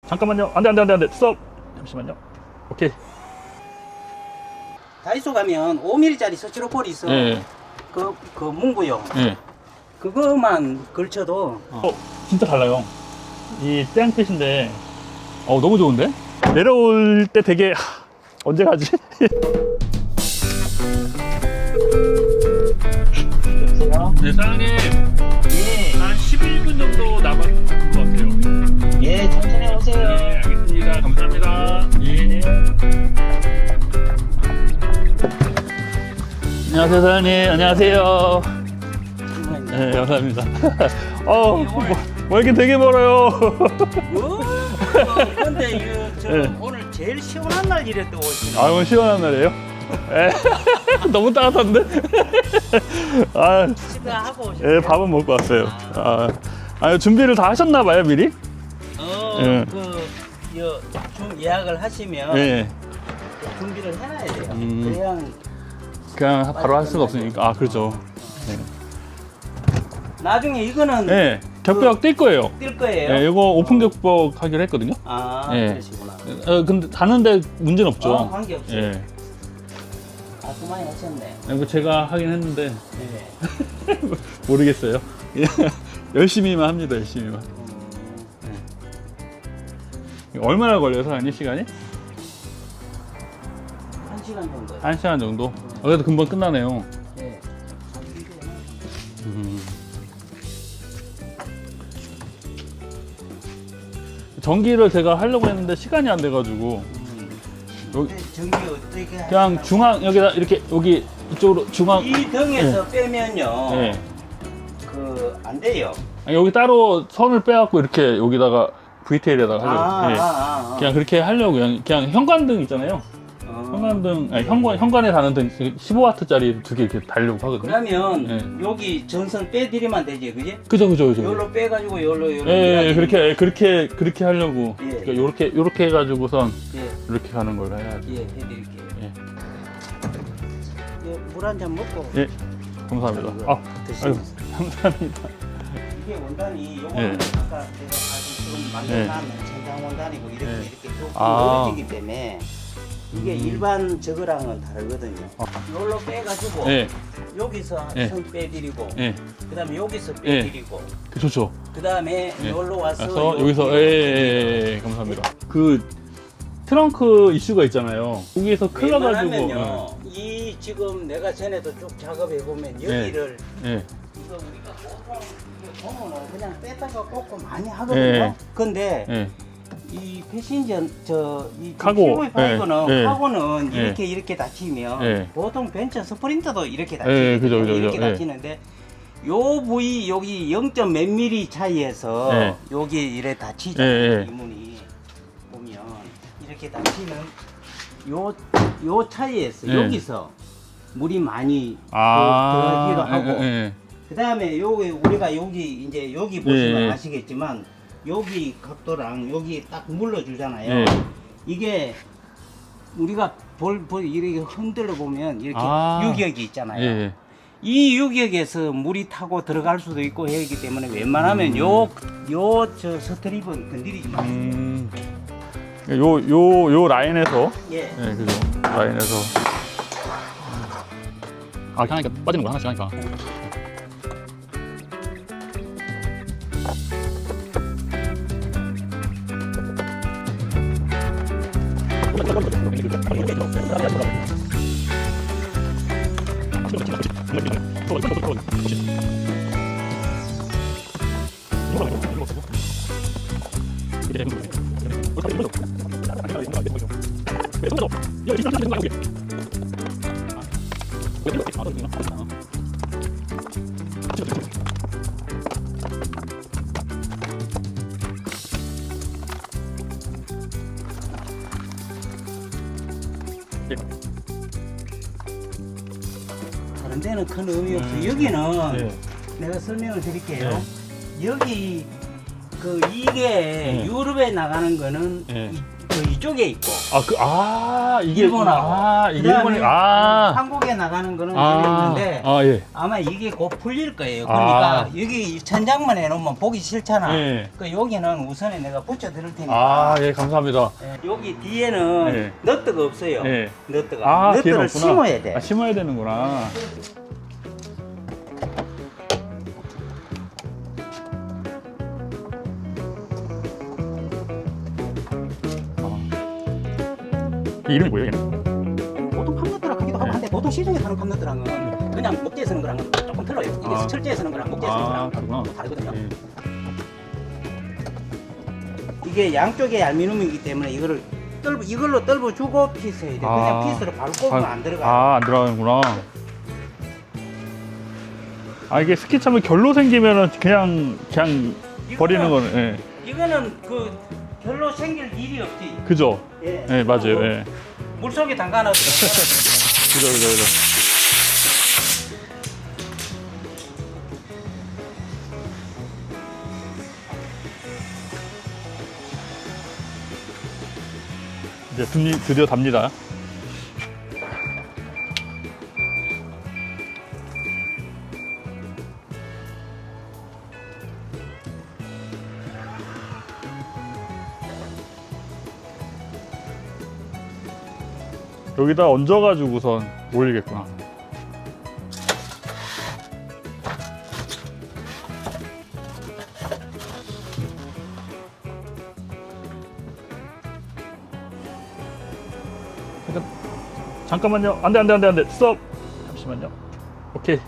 잠깐만요. 안돼 스톱. 잠시만요. 오케이. 다이소 가면 5mm짜리 스티로폴이 있어. 예. 그 문구용. 예. 그거만 걸쳐도 진짜 달라요. 이 땡끝인데 너무 좋은데? 내려올 때 되게 언제 가지? 여보세요? 네, 사장님. 예. 한 11분 정도 남은 것 같아요. 예, 천천히 오세요. 네, 알겠습니다. 감사합니다. 예. 안녕하세요, 사장님. 안녕하세요. 네, 감사합니다. 뭐 이렇게 되게 멀어요. 근데 예. 오늘 제일 시원한 날 이랬다 오시네. 오늘 시원한 날이에요? 에, 너무 따뜻한데? 식사하고 오셨어요? 예, 밥은 먹고 왔어요. 준비를 다 하셨나봐요, 미리? 예. 좀 예약을 하시면 예. 준비를 해놔야 돼요. 그냥 바로 할 수가 없으니까. 그렇죠. 나중에 이거는 예, 격벽 뛸 거예요. 뛸 거예요. 예, 이거 오픈 격벽 하기로 했거든요. 예. 그러시구나. 근데 다는데 문제는 없죠. 관계없어요. 예. 많이 하셨네. 이거 제가 하긴 했는데 네. 모르겠어요. 예. 열심히만 합니다. 열심히만. 얼마나 걸려요, 사장님 시간이? 1시간 정도요. 1시간 정도? 그래도 금방 끝나네요. 네. 전기를 제가 하려고 했는데 시간이 안 돼가지고 여기 전기 어떻게 그냥 중앙 여기다 이렇게 여기 이쪽으로 중앙 이 등에서 빼면요. 예. 안 돼요. 여기 따로 선을 빼갖고 이렇게 여기다가 VTL에다가 하려고. 예. 그냥 그렇게 하려고 그냥 현관등 있잖아요. 현관등 아니 현관에 다는 등 15W짜리 두 개 이렇게 달려고 하거든요. 그러면 여기 전선 빼드리면 되지, 그지? 그죠. 요로 빼가지고 요로 예, 그렇게 하려고. 예. 그러니까 요렇게 해가지고선 예, 이렇게 가는 걸로 해야지. 예, 해드릴게요. 예. 물 한 잔 먹고. 예. 감사합니다. 드시면서. 감사합니다. 이게 원단이 요거는 예. 아까 제가 지금 만들어놨는 천장 원단이고 이렇게 예. 이렇게 조금 아. 오래지기 때문에 이게 일반 저거랑은 다르거든요. 요걸로 빼가지고 예. 여기서 예. 선 빼드리고 예. 그다음에 여기서 빼드리고 좋죠. 그다음에 예. 여기로 와서 그래서 여기서 예, 감사합니다. 그 트렁크 이슈가 있잖아요. 여기서 클러가지고. 웬만하면요, 이 지금 내가 전에도 쭉 작업해 보면 여기를 예. 이거 우리가 보통 이거 보면은 그냥 뺐다가 꽂고 많이 하거든요. 예. 근데 예. 이 패신저 이 카고. PV 파이브는 예. 카고는 예. 이렇게 닫히면 예. 보통 벤처 스프린터도 이렇게 예, 닫히거든요. 그죠. 이렇게 예. 닫히는데 요 부위 여기 0. 몇 미리 차이에서 예. 여기 이래 닫히잖아요. 예. 이 문이 보면 이렇게 닫히는 요 차이에서 예. 여기서 물이 많이 들어가기도 하고 예. 그 다음에 여기 우리가 여기 이제 여기 보시면 예. 아시겠지만 여기 각도랑 여기 딱 물러주잖아요. 예. 이게 우리가 이렇게 흔들어 보면 이렇게 유격이 있잖아요. 예. 이 유격에서 물이 타고 들어갈 수도 있고 하기 때문에 웬만하면 저 스트립은 건드리지 마세요. 요 라인에서 예. 예, 그죠. 라인에서 이렇게 하니까 빠지는 거 하나씩 하니까. 다른 데는 큰 의미 없어요. 여기는 예. 내가 설명을 드릴게요. 여기 이게 유럽에 나가는 거는 예. 그 이쪽에 있고. 이게 일본하고. 이게 일본이 한국에 나가는 거는 열렸는데 예. 아마 이게 곧 풀릴 거예요. 그러니까 여기 천장만 해놓으면 보기 싫잖아. 예. 그 여기는 우선에 내가 붙여드릴 테니까. 예, 감사합니다. 여기 뒤에는 예. 너트가 없어요. 예. 너트가. 뒤에는 너트를 없구나. 심어야 돼. 심어야 되는구나. 이름이 뭐예요, 얘는? 보통 팜너트랑 하기도 하고 한데 보통 시중에 파는 팜너트랑은 그냥 목재에 쓰는 거랑은 조금 틀려요. 이게 철제에 쓰는 거랑 목재에 쓰는 거랑 다르구나. 좀 다르거든요. 예. 이게 양쪽에 알루미늄이기 때문에 이걸로 뚫어주고 피스해야 돼. 그냥 피스로 바로 꼽으면 안 들어가요. 안 들어가는구나. 이게 스키참에 결로 생기면은 그냥 버리는 거는, 예. 이거는 그 별로 생길 일이 없지. 그죠? 예, 예, 맞아요. 예. 물속에 담가놔도 그죠. 이제 드디어 답니다. 여기다 얹어가지고선 올리겠구나. 잠깐만요. 안 돼. 스톱. 잠시만요. 오케이.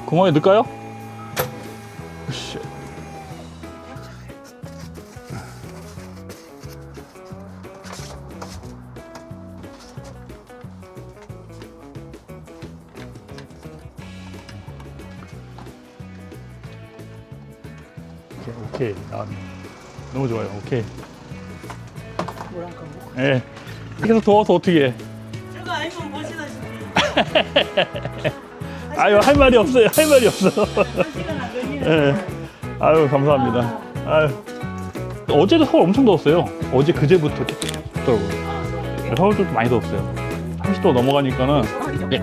구멍에 넣을까요? 으쌰. 오케이. 너무 좋아요. 오케이. 예. 계속 더워서 어떻게 해. 저거 아니면 보시다시피 아유, 할 말이 없어요. 할 말이 없어. 시간 안 걸리는 예. 아유, 감사합니다. 아유. 어제도 서울 엄청 더웠어요. 어제 그제부터 덥더라고요. 서울 좀 많이 더웠어요. 30도 넘어가니까는. 예.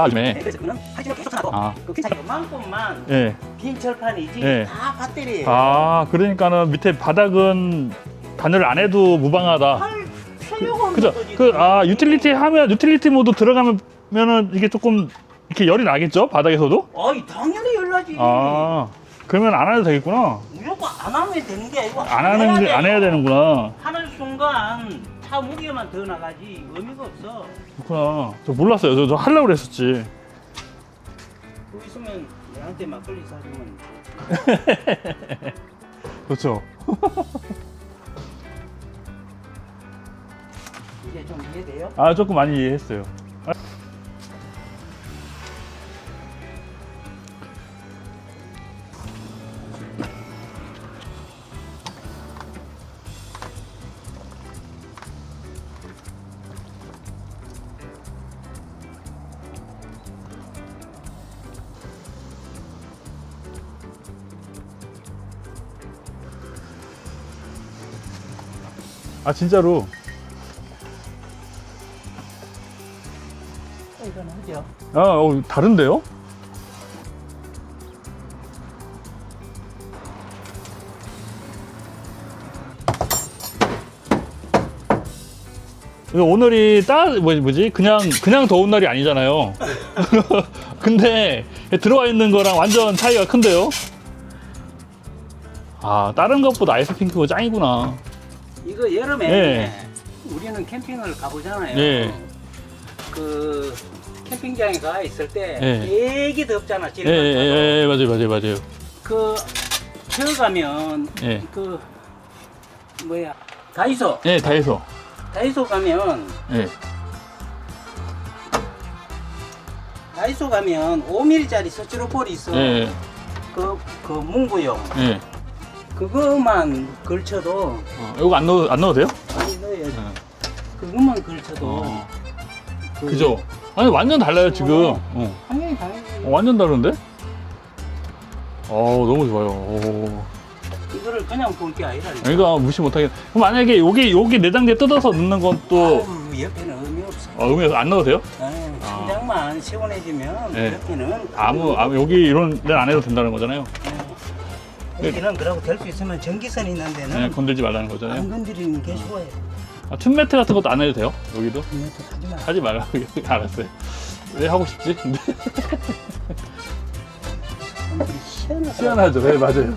요즘에. 그래서 그는 하지만 계속 놔둬. 그 괜찮아요. 그만큼만 예. 빈 철판이지 예. 다 배터리예요. 그러니까는 밑에 바닥은 단열을 안 해도 무방하다. 할 필요가 없는 그죠? 거지. 유틸리티 모드 들어가면은 이게 조금 이렇게 열이 나겠죠? 바닥에서도? 당연히 열나지. 그러면 안 해도 되겠구나. 무조건 안 하면 되는 게 아니고 안 해야 되는구나. 하는 순간 차 무게만 더 나가지 의미가 없어. 그렇구나. 저 몰랐어요. 저 하려고 그랬었지. 그거 있으면 내한테 막걸리 사주면 그렇죠. 이제 좀 이해돼요? 조금 많이 이해했어요. 진짜로. 이거는 하죠. 다른데요? 오늘이 그냥 더운 날이 아니잖아요. 근데 들어와 있는 거랑 완전 차이가 큰데요? 다른 것보다 아이스핑크가 짱이구나. 이거 여름에 예. 우리는 캠핑을 가보잖아요. 예. 그 캠핑장에 가 있을 때 예. 되게 덥잖아. 예, 맞아요. 그 들어가면 예. 그 뭐야 다이소. 예, 다이소. 다이소 가면 예. 다이소 가면 5mm짜리 스티로폴이 있어. 예. 그 문구용. 예. 그거만 걸쳐도 이거 안 넣어도 돼요? 아니 넣어야지. 예. 그 그것만 걸쳐도 그죠? 아니 완전 달라요 지금. 당연히 완전 다른데? 너무 좋아요. 오. 이거를 그냥 볼 게 아니라 그러니까 무시 못하겠. 그럼 만약에 여기 내장재 뜯어서 넣는 건 또 옆에는 의미 없어. 의미 안 넣어도 돼요? 천장만 시원해지면 네. 옆에는 아무 여기 이런 데는 안 해도 된다는 거잖아요. 여기는 그러고 될 수 있으면 전기선 있는 데는 네, 건들지 말라는 거잖아요. 안 건드리는 게 좋아요. 툰매트 같은 것도 안 해도 돼요? 여기도? 하지 마. 하지 말라고. 알았어요. 왜 하고 싶지? 근데 희한하죠. 네, 맞아요.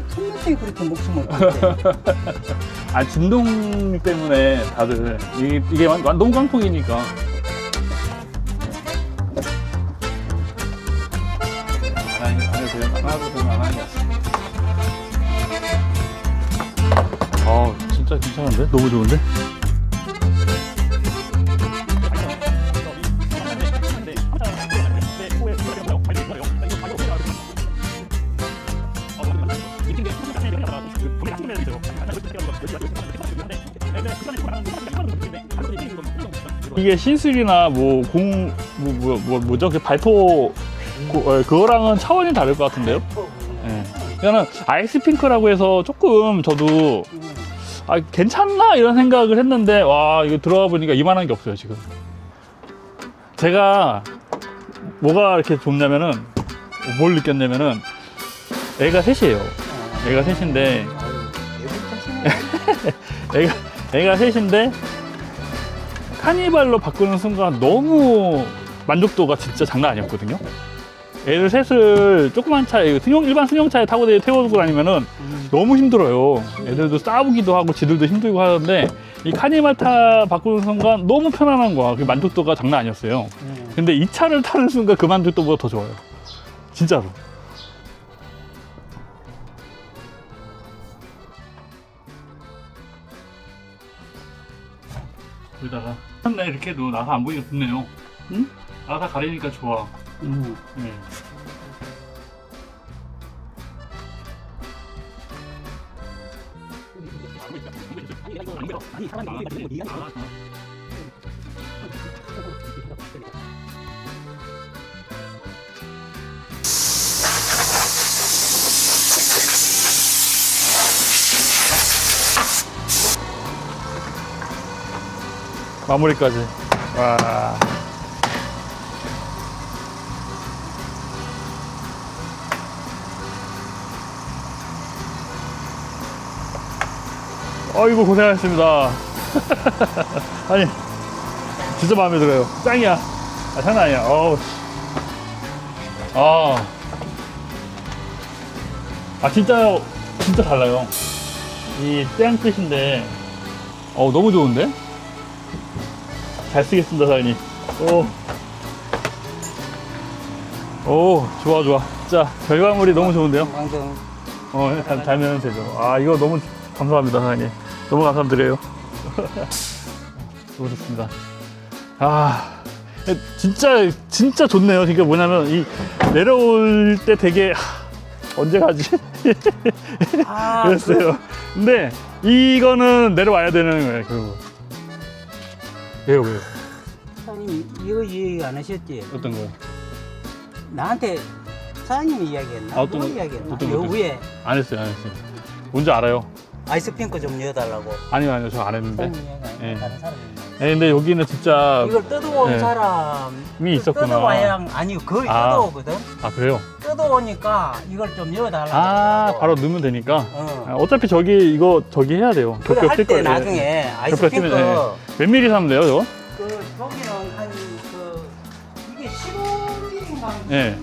틈새에 그렇게 목숨을 걸게. 진동 때문에 다들 이게 너무 깡통이니까. 안 해도 돼요. 하나도 되면 안 하는 거. 진짜 괜찮은데? 너무 좋은데? 이게 신술이나 뭐죠? 그 발포 그거랑은 차원이 다를 것 같은데요? 네. 그러니까 아이스핑크라고 해서 조금 저도 괜찮나 이런 생각을 했는데 와 이거 들어가 보니까 이만한 게 없어요 지금. 제가 뭐가 이렇게 좋냐면은 뭘 느꼈냐면은 애가 셋이에요. 애가 셋인데 애가 셋인데 카니발로 바꾸는 순간 너무 만족도가 진짜 장난 아니었거든요. 애들 셋을 조그만 차에 일반 승용차에 타고 태워두고 다니면은 너무 힘들어요. 애들도 싸우기도 하고 지들도 힘들고 하는데 이 카니발 바꾸는 순간 너무 편안한 거야. 그 만족도가 장난 아니었어요. 근데 이 차를 타는 순간 그 만족도보다 더 좋아요. 진짜로. 여기다가 나 이렇게 해도 나사 안 보이니까 좋네요. 응? 나사 가리니까 좋아. 네. 마무리까지. 와. 어이구 고생하셨습니다. 아니 진짜 마음에 들어요. 짱이야. 장난 아니야. 어우. 진짜 달라요. 이 땡끝인데 너무 좋은데? 잘 쓰겠습니다 사장님. 오 좋아. 진짜 결과물이 너무 좋은데요? 잘 면은 되죠. 이거 너무 감사합니다 사장님. 너무 감사드려요. 너무 좋습니다. 진짜 좋네요. 그러니까 뭐냐면 이 내려올 때 되게 언제 가지? 그랬어요. 근데 이거는 내려와야 되는 거예요. 왜요? 사장님 이거 이야기 안 하셨지? 어떤 거요? 나한테 사장님이 이야기했나? 어떤 거? 이야기했나? 어떤 요 것도? 위에 안 했어요. 뭔지 알아요? 아이스핑크 좀 넣어달라고. 아니요, 저 안 했는데. 사장님이 다른 사람이. 근데 여기는 진짜 이걸 뜯어온 네. 사람이 있었구나. 뜯어와야 거의 뜯어오거든. 그래요? 뜯어오니까 이걸 좀 넣어달라고. 바로 넣으면 되니까. 어차피 저기 해야 돼요. 그래 할 때 나중에 아이스핑크 몇 미리 사면 돼요, 저거? 저기는 한 이게 15mm인가? 네.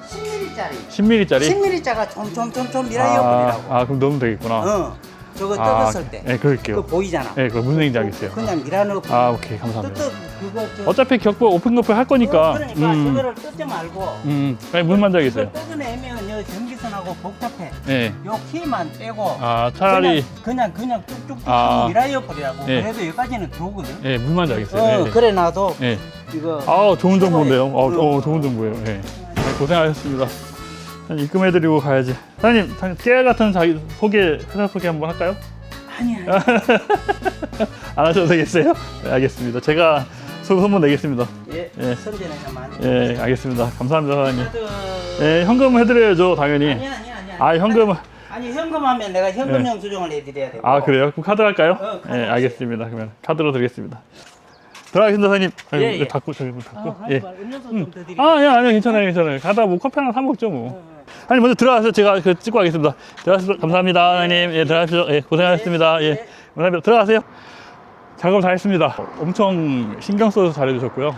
10mm짜리. 10mm짜리? 10mm짜리가 좀 미라이어블이라고. 그럼 넣으면 되겠구나. 저거 뜯었을 때. 네, 그럴게요. 그거 보이잖아. 네, 그거 무슨 얘기인지 알겠어요. 그냥 미라노블. 오케이, 감사합니다. 그거 어차피 오픈거플 할 거니까. 그러니까 저거를 뜯지 말고. 무슨 말인지 알겠어요. 이거 뜯어내면 요 전기선하고 복잡해. 네. 요 키만 빼고. 차라리. 그냥 쭉쭉쭉 미라이어블이라고. 네. 그래도 여기까지는 들어오거든. 네, 무슨 말인지 알겠어요. 그래 놔도. 네. 이거. 좋은 정보인데요. 좋은 정보예요. 네. 고생하셨습니다. 입금해드리고 가야지. 사장님, 깨알 같은 회사 소개 한번 할까요? 아니야. 안 하셔도 되겠어요? 네, 알겠습니다. 제가 소문 내겠습니다. 예. 예. 선전에 좀 많이. 예, 알겠습니다. 감사합니다, 사장님. 카드. 예, 현금 해드려야죠, 당연히. 아니야. 아, 현금은. 아니 현금하면 내가 현금용 수정을 해드려야 되고. 아, 그래요? 그럼 카드 할까요? 카드 예, 알겠습니다. 그러면 카드로 드리겠습니다. 들어가겠습니다, 사장님. 아이고, 예, 예. 닫고, 저기 문 닫고. 예. 예. 음료수 좀 더 드릴게요. 아, 예, 아니요, 괜찮아요, 괜찮아요. 가다 뭐 커피 하나 사 먹죠, 뭐. 아니, 먼저 들어가세요. 제가 그 찍고 가겠습니다. 들어가세요. 감사합니다, 사장님. 예, 들어가십시오. 예, 고생하셨습니다. 예, 감사합니다. 들어가세요. 작업 다 했습니다. 엄청 신경 써서 잘해주셨고요.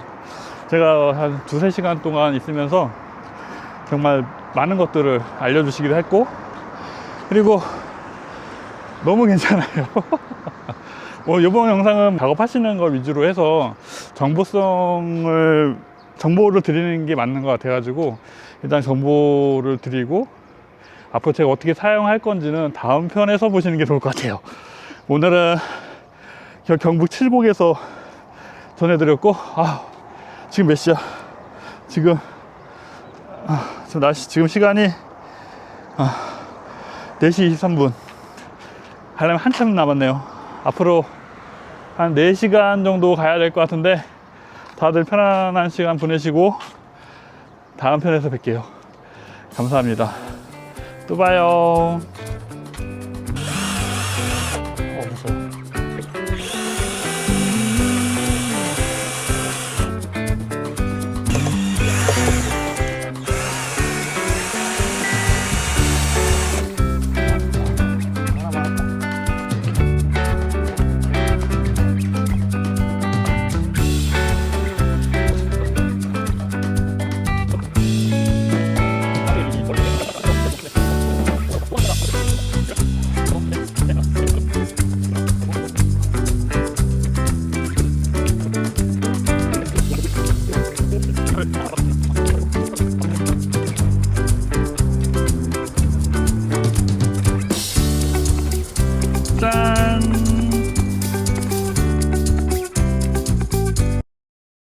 제가 한 2-3시간 동안 있으면서 정말 많은 것들을 알려주시기도 했고, 그리고 너무 괜찮아요. 이번 영상은 작업하시는 걸 위주로 해서 정보를 드리는 게 맞는 것 같아가지고 일단 정보를 드리고 앞으로 제가 어떻게 사용할 건지는 다음 편에서 보시는 게 좋을 것 같아요. 오늘은 경북 칠곡에서 전해드렸고, 지금 몇 시야? 지금 지금 시간이 4시 23분. 하려면 한참 남았네요. 앞으로 한 4시간 정도 가야 될 것 같은데 다들 편안한 시간 보내시고 다음 편에서 뵐게요. 감사합니다. 또 봐요.